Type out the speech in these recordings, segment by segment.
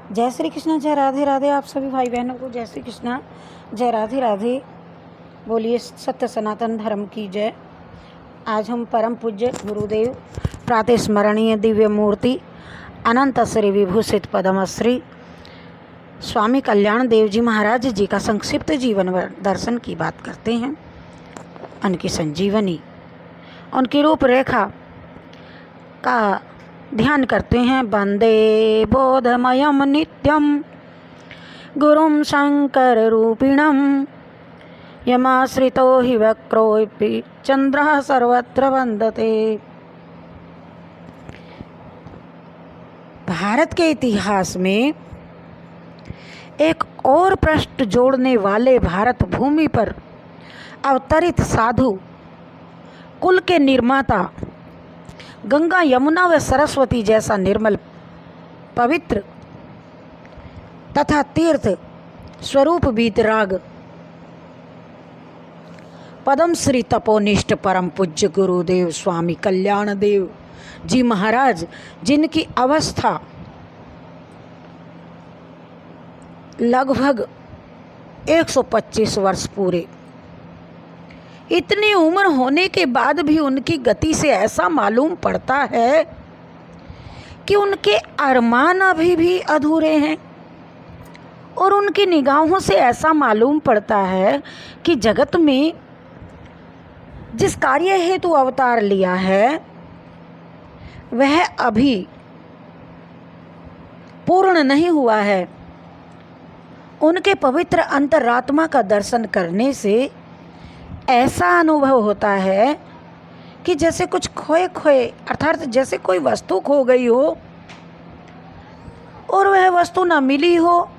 जय श्री कृष्ण, जय राधे राधे। आप सभी भाई बहनों को जय श्री कृष्ण, जय राधे राधे। बोलिए सत्य सनातन धर्म की जय। आज हम परम पूज्य गुरुदेव प्रातः स्मरणीय दिव्य मूर्ति अनंत श्री विभूषित पद्मश्री स्वामी कल्याण देव जी महाराज जी का संक्षिप्त जीवन दर्शन की बात करते हैं। उनकी संजीवनी, उनकी रूपरेखा का ध्यान करते हैं। वंदे बोधमयम नित्यम गुरुम शंकर रूपिणम यमाश्रितो हि वक्रोऽपि चंद्रः सर्वत्र वंदते। भारत के इतिहास में एक और पृष्ठ जोड़ने वाले भारत भूमि पर अवतरित साधु कुल के निर्माता, गंगा यमुना व सरस्वती जैसा निर्मल पवित्र तथा तीर्थ स्वरूप वीतराग पद्मश्री तपोनिष्ठ परम पूज्य गुरुदेव स्वामी कल्याण देव जी महाराज, जिनकी अवस्था लगभग 125 वर्ष पूरे, इतनी उम्र होने के बाद भी उनकी गति से ऐसा मालूम पड़ता है कि उनके अरमान अभी भी अधूरे हैं। और उनकी निगाहों से ऐसा मालूम पड़ता है कि जगत में जिस कार्य हेतु अवतार लिया है वह अभी पूर्ण नहीं हुआ है। उनके पवित्र अंतरात्मा का दर्शन करने से ऐसा अनुभव होता है कि जैसे कुछ खोए खोए, अर्थात जैसे कोई वस्तु खो गई हो और वह वस्तु न मिली हो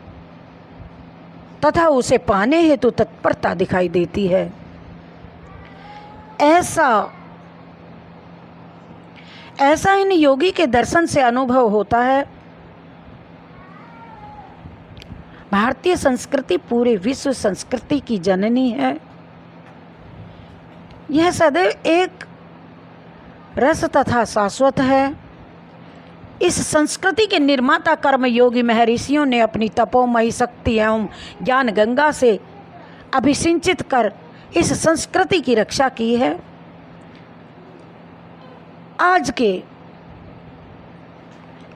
तथा उसे पाने हेतु तत्परता दिखाई देती है। ऐसा इन योगी के दर्शन से अनुभव होता है। भारतीय संस्कृति पूरे विश्व संस्कृति की जननी है। यह सदैव एक रस तथा शाश्वत है। इस संस्कृति के निर्माता कर्मयोगी महर्षियों ने अपनी तपोमयी शक्ति एवं ज्ञान गंगा से अभिसिंचित कर इस संस्कृति की रक्षा की है। आज के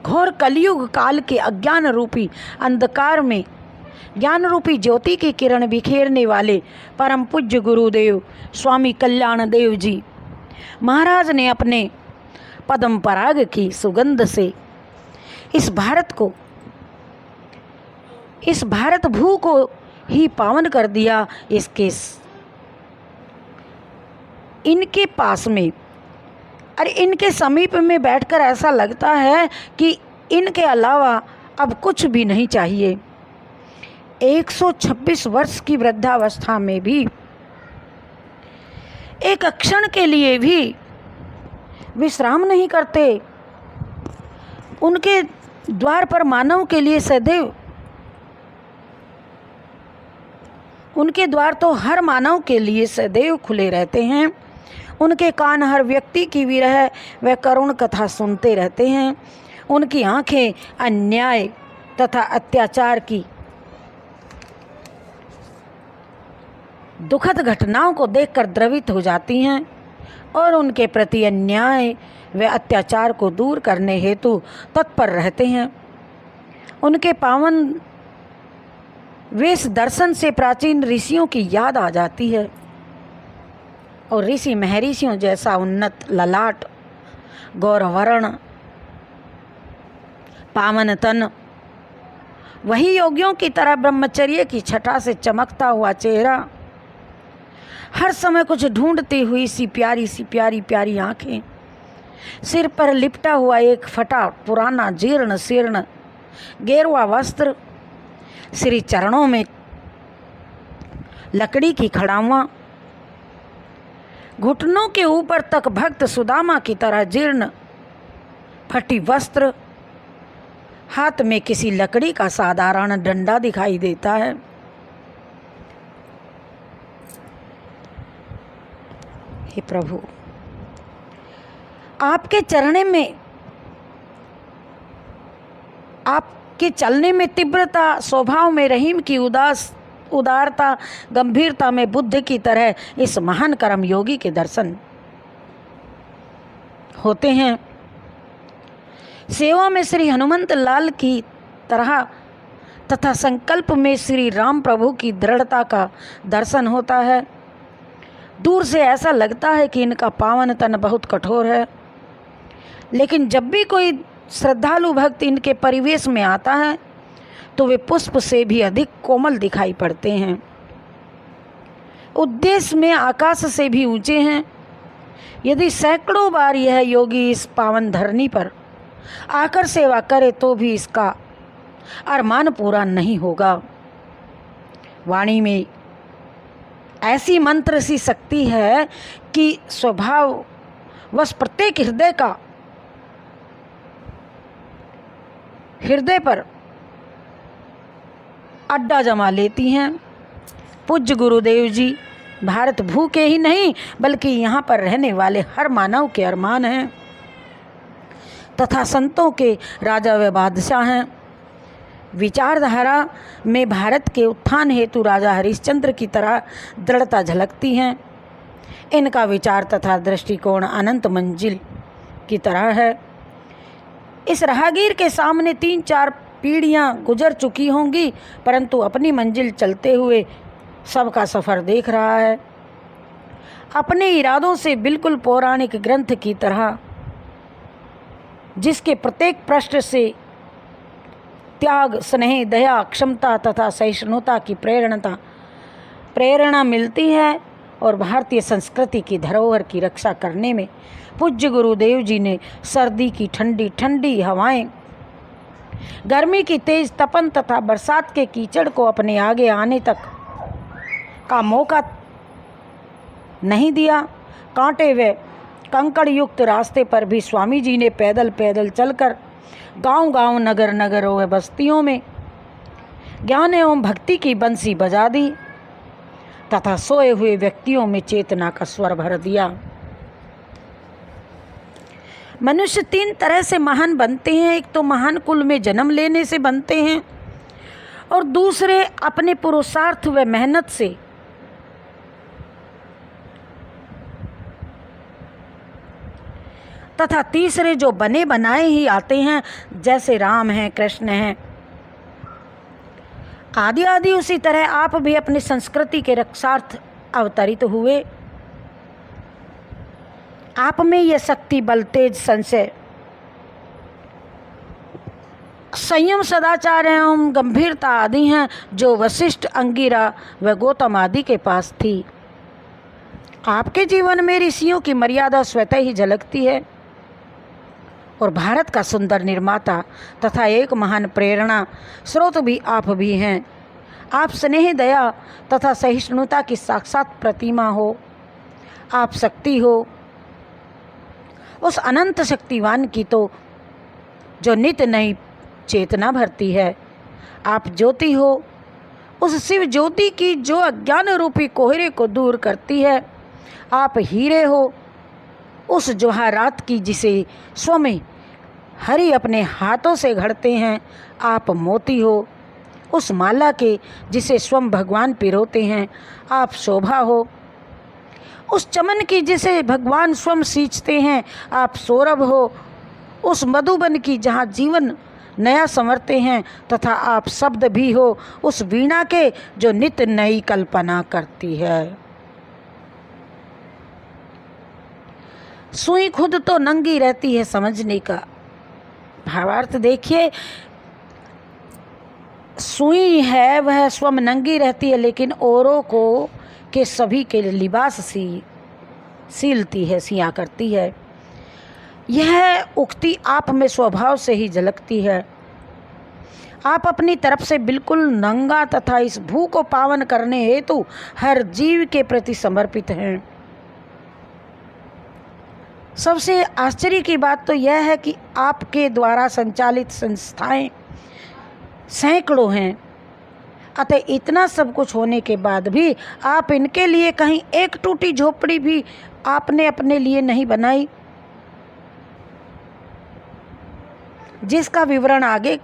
घोर कलयुग काल के अज्ञान रूपी अंधकार में ज्ञान रूपी ज्योति की किरण बिखेरने वाले परम पूज्य गुरुदेव स्वामी कल्याण देव जी महाराज ने अपने पद्म पराग की सुगंध से इस भारत भू को ही पावन कर दिया। इनके पास में और इनके समीप में बैठकर ऐसा लगता है कि इनके अलावा अब कुछ भी नहीं चाहिए। 126 वर्ष की वृद्धावस्था में भी एक क्षण के लिए भी विश्राम नहीं करते। उनके द्वार पर मानव के लिए सदैव, उनके द्वार तो हर मानव के लिए सदैव खुले रहते हैं। उनके कान हर व्यक्ति की विरह व करुण कथा सुनते रहते हैं। उनकी आंखें अन्याय तथा अत्याचार की दुखद घटनाओं को देखकर द्रवित हो जाती हैं और उनके प्रति अन्याय व अत्याचार को दूर करने हेतु तत्पर रहते हैं। उनके पावन वेश दर्शन से प्राचीन ऋषियों की याद आ जाती है और ऋषि महर्षियों जैसा उन्नत ललाट, गौरवर्ण, पावन तन, वही योगियों की तरह ब्रह्मचर्य की छटा से चमकता हुआ चेहरा, हर समय कुछ ढूंढती हुई सी प्यारी आंखें, सिर पर लिपटा हुआ एक फटा पुराना जीर्ण शीर्ण गेरुआ वस्त्र, श्री चरणों में लकड़ी की खड़ावा, घुटनों के ऊपर तक भक्त सुदामा की तरह जीर्ण फटी वस्त्र, हाथ में किसी लकड़ी का साधारण डंडा दिखाई देता है। हे प्रभु, आपके चरण में आप कि चलने में तीव्रता, स्वभाव में रहीम की उदारता, गंभीरता में बुद्ध की तरह इस महान कर्म योगी के दर्शन होते हैं। सेवा में श्री हनुमंत लाल की तरह तथा संकल्प में श्री राम प्रभु की दृढ़ता का दर्शन होता है। दूर से ऐसा लगता है कि इनका पावन तन बहुत कठोर है, लेकिन जब भी कोई श्रद्धालु भक्त इनके परिवेश में आता है तो वे पुष्प से भी अधिक कोमल दिखाई पड़ते हैं। उद्देश्य में आकाश से भी ऊंचे हैं। यदि सैकड़ों बार यह योगी इस पावन धरनी पर आकर सेवा करे तो भी इसका अरमान पूरा नहीं होगा। वाणी में ऐसी मंत्र सी शक्ति है कि स्वभाव वश प्रत्येक हृदय पर अड्डा जमा लेती हैं। पूज्य गुरुदेव जी भारत भू के ही नहीं बल्कि यहाँ पर रहने वाले हर मानव के अरमान हैं तथा संतों के राजा व बादशाह हैं। विचारधारा में भारत के उत्थान हेतु राजा हरिश्चंद्र की तरह दृढ़ता झलकती हैं। इनका विचार तथा दृष्टिकोण अनंत मंजिल की तरह है। इस राहगीर के सामने 3-4 पीढ़ियां गुजर चुकी होंगी, परंतु अपनी मंजिल चलते हुए सबका सफ़र देख रहा है। अपने इरादों से बिल्कुल पौराणिक ग्रंथ की तरह, जिसके प्रत्येक पृष्ठ से त्याग, स्नेह, दया, क्षमता तथा सहिष्णुता की प्रेरणा मिलती है और भारतीय संस्कृति की धरोहर की रक्षा करने में पूज्य गुरुदेव जी ने सर्दी की ठंडी ठंडी हवाएं, गर्मी की तेज तपन तथा बरसात के कीचड़ को अपने आगे आने तक का मौका नहीं दिया। कांटे व कंकड़ युक्त रास्ते पर भी स्वामी जी ने पैदल पैदल चलकर गांव-गांव, नगर-नगर व बस्तियों में ज्ञान एवं भक्ति की बंसी बजा दी तथा सोए हुए व्यक्तियों में चेतना का स्वर भर दिया। मनुष्य 3 तरह से महान बनते हैं। एक तो महान कुल में जन्म लेने से बनते हैं, और दूसरे अपने पुरुषार्थ व मेहनत से, तथा तीसरे जो बने बनाए ही आते हैं, जैसे राम हैं, कृष्ण हैं आदि आदि। उसी तरह आप भी अपनी संस्कृति के रक्षार्थ अवतरित हुए। आप में यह शक्ति, बल, तेज, संशय, संयम, सदाचार एवं गंभीरता आदि हैं जो वशिष्ठ, अंगिरा व गौतम आदि के पास थी। आपके जीवन में ऋषियों की मर्यादा स्वतः ही झलकती है और भारत का सुंदर निर्माता तथा एक महान प्रेरणा स्रोत भी आप भी हैं। आप स्नेह, दया तथा सहिष्णुता की साक्षात प्रतिमा हो। आप शक्ति हो उस अनंत शक्तिवान की, तो जो नित्य नई चेतना भरती है। आप ज्योति हो उस शिव ज्योति की, जो अज्ञान रूपी कोहरे को दूर करती है। आप हीरे हो उस जवाहरात की, जिसे स्वयं हरि अपने हाथों से घड़ते हैं। आप मोती हो उस माला के, जिसे स्वयं भगवान पिरोते हैं। आप शोभा हो उस चमन की, जिसे भगवान स्वयं सींचते हैं। आप सौरभ हो उस मधुबन की, जहाँ जीवन नया संवरते हैं। तथा आप शब्द भी हो उस वीणा के, जो नित्य नई कल्पना करती है। सुई खुद तो नंगी रहती है, समझने का भावार्थ देखिए। सुई है वह स्वयं नंगी रहती है, लेकिन औरों को के सभी के लिबास सीलती है, सिया करती है। यह उक्ति आप में स्वभाव से ही झलकती है। आप अपनी तरफ से बिल्कुल नंगा तथा इस भू को पावन करने हेतु हर जीव के प्रति समर्पित हैं। सबसे आश्चर्य की बात तो यह है कि आपके द्वारा संचालित संस्थाएं सैकड़ों हैं। अतः इतना सब कुछ होने के बाद भी आप इनके लिए कहीं एक टूटी झोपड़ी भी आपने अपने लिए नहीं बनाई, जिसका विवरण आगे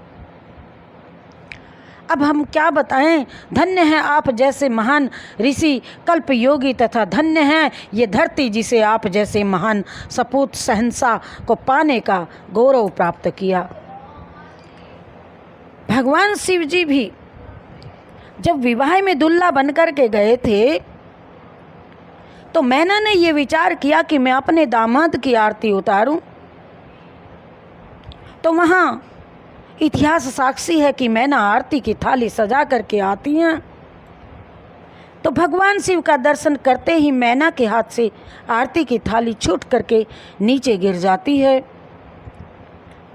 अब हम क्या बताएं। धन्य है आप जैसे महान ऋषि कल्प योगी, तथा धन्य है ये धरती जिसे आप जैसे महान सपूत सहंसा को पाने का गौरव प्राप्त किया। भगवान शिव जी भी जब विवाह में दुल्हा बनकर के गए थे तो मैना ने ये विचार किया कि मैं अपने दामाद की आरती उतारूं। तो वहाँ इतिहास साक्षी है कि मैना आरती की थाली सजा करके आती हैं। तो भगवान शिव का दर्शन करते ही मैना के हाथ से आरती की थाली छूट करके नीचे गिर जाती है।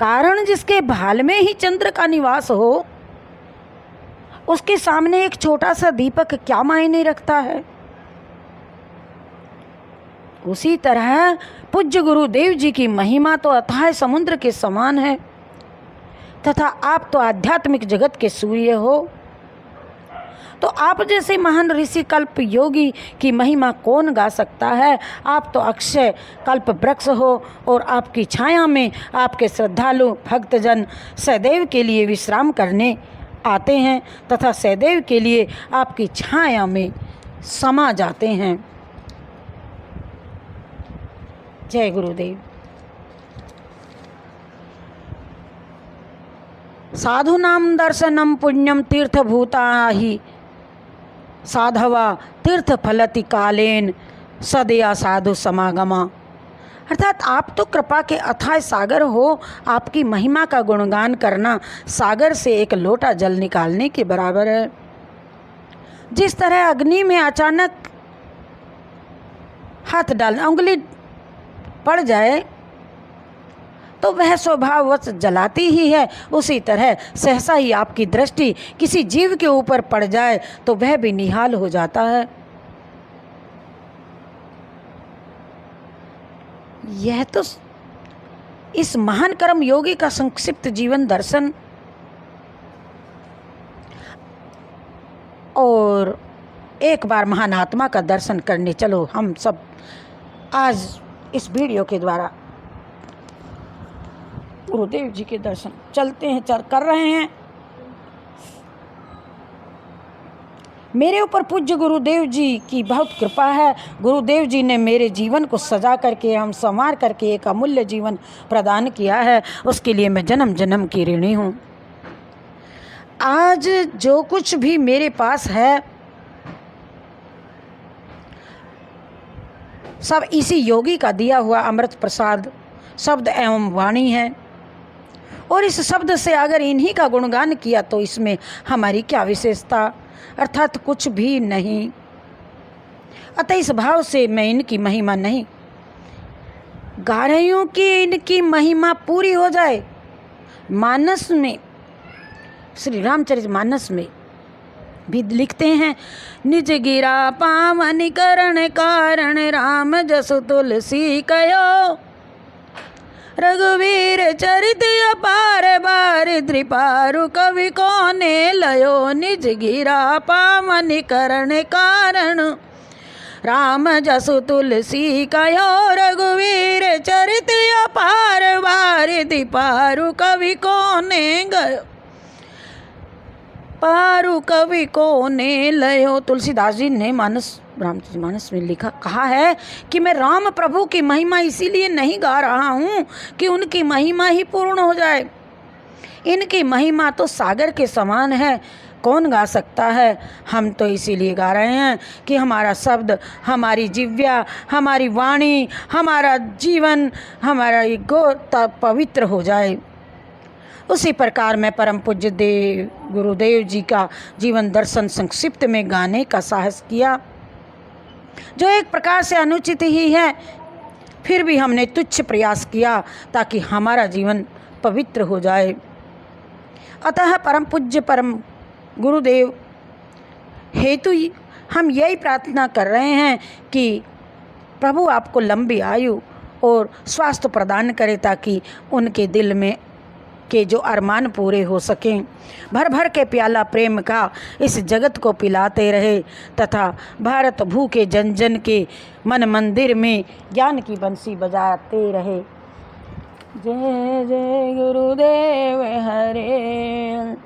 कारण जिसके भाल में ही चंद्र का निवास हो, उसके सामने एक छोटा सा दीपक क्या मायने रखता है। उसी तरह पूज्य गुरुदेव जी की महिमा तो अथाह समुद्र के समान है, तथा आप तो आध्यात्मिक जगत के सूर्य हो। तो आप जैसे महान ऋषि कल्प योगी की महिमा कौन गा सकता है। आप तो अक्षय कल्प वृक्ष हो और आपकी छाया में आपके श्रद्धालु भक्तजन सदैव के लिए विश्राम करने आते हैं तथा सदैव के लिए आपकी छाया में समा जाते हैं। जय गुरुदेव। साधूनां दर्शनम पुण्यम तीर्थभूता ही साधवा तीर्थ फलति कालेन सदया साधु समागमा। अर्थात आप तो कृपा के अथाह सागर हो। आपकी महिमा का गुणगान करना सागर से एक लोटा जल निकालने के बराबर है। जिस तरह अग्नि में अचानक हाथ डाल उंगली पड़ जाए तो वह स्वभाववश जलाती ही है, उसी तरह सहसा ही आपकी दृष्टि किसी जीव के ऊपर पड़ जाए तो वह भी निहाल हो जाता है। यह तो इस महान कर्म योगी का संक्षिप्त जीवन दर्शन और एक बार महान आत्मा का दर्शन करने चलो हम सब आज इस वीडियो के द्वारा गुरुदेव जी के दर्शन चलते हैं कर रहे हैं। मेरे ऊपर पूज्य गुरुदेव जी की बहुत कृपा है। गुरुदेव जी ने मेरे जीवन को सजा करके हम संवार करके एक अमूल्य जीवन प्रदान किया है, उसके लिए मैं जन्म जन्म की ऋणी हूँ। आज जो कुछ भी मेरे पास है सब इसी योगी का दिया हुआ अमृत प्रसाद शब्द एवं वाणी है, और इस शब्द से अगर इन्हीं का गुणगान किया तो इसमें हमारी क्या विशेषता, अर्थात कुछ भी नहीं। अतः इस भाव से मैं इनकी महिमा नहीं गा रही हूँ कि इनकी महिमा पूरी हो जाए। मानस में श्री रामचरितमानस में भी लिखते हैं, निज गिरा पावन करण कारण राम जसु तुलसी कयो, रघुवीर चरित अपार बार त्रिपारु कवि कोने लयो, निज गिरा पावन करण कारण राम जसु तुलसी कयो, रघुवीर चरित अपार बार त्रिपारु कवि कोने गयो, पारु कवि को ने लयो। तुलसीदास जी ने रामचरितमानस में लिखा कहा है कि मैं राम प्रभु की महिमा इसीलिए नहीं गा रहा हूँ कि उनकी महिमा ही पूर्ण हो जाए। इनकी महिमा तो सागर के समान है, कौन गा सकता है। हम तो इसीलिए गा रहे हैं कि हमारा शब्द, हमारी जिव्या, हमारी वाणी, हमारा जीवन, हमारा गोता पवित्र हो जाए। उसी प्रकार मैं परम पूज्य गुरुदेव जी का जीवन दर्शन संक्षिप्त में गाने का साहस किया, जो एक प्रकार से अनुचित ही है, फिर भी हमने तुच्छ प्रयास किया ताकि हमारा जीवन पवित्र हो जाए। अतः परम पूज्य परम गुरुदेव हेतु हम यही प्रार्थना कर रहे हैं कि प्रभु आपको लंबी आयु और स्वास्थ्य प्रदान करे ताकि उनके दिल में के जो अरमान पूरे हो सकें। भर भर के प्याला प्रेम का इस जगत को पिलाते रहे तथा भारत भू के जन जन के मन मंदिर में ज्ञान की बंसी बजाते रहे। जय जय गुरुदेव हरे,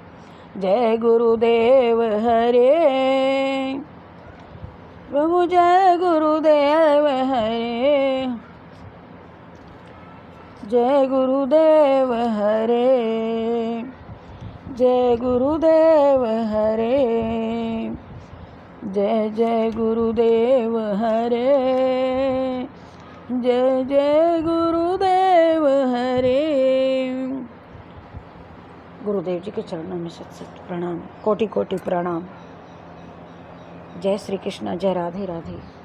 जय गुरुदेव हरे। प्रभु जय गुरुदेव हरे। जय गुरुदेव हरे। जय गुरुदेव हरे। जय जय गुरुदेव हरे। जय जय गुरुदेव हरे। गुरुदेव जी के चरणों में सत सत प्रणाम, कोटि कोटि प्रणाम। जय श्री कृष्ण, जय राधे राधे।